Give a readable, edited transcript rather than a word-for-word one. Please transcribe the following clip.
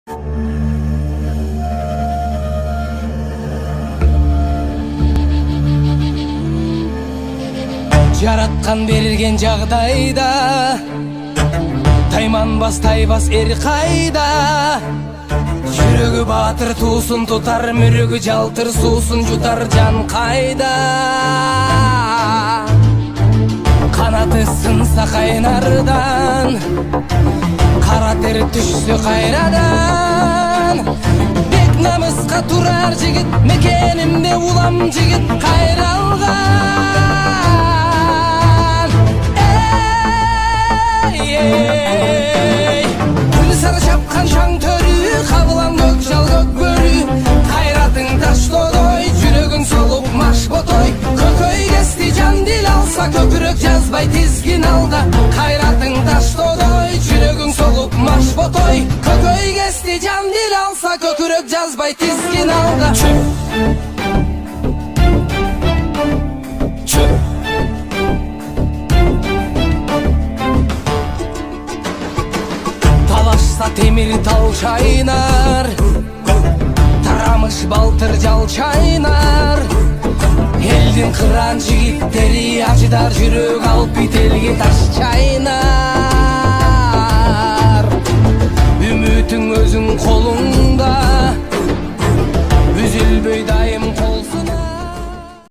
Жараткан берген жагдайда тайманбас тайбас эр кайда. Жүрөгү баатыр туусун тутар, мүрөгү жалтыр суусун жутар жан кайда. Канаты сынса кайнардан, кара тер түшсө кайрадан. Бек намыска турар жигит, мекенимде улам жигит кайралган. Гүлсары шапкан шаң төрү, кабылам көк жал көк бөрү. Кайратың таштодой, жүрөгүң солук маш ботой. Көкөй кести жан дил алса, көкүрөк жазбай тизгин алда. Кайратың таштодой, жүрөгүң солук маш ботой. Көкөй кести жан дил алса, көкүрөк жазбай тизгин алда. Талашса темир тал чайнар, тарамыш балтыр жал чайнар. Элдин кыран жигиттери ажыдар, жүрөк алып бителге таш чайнар.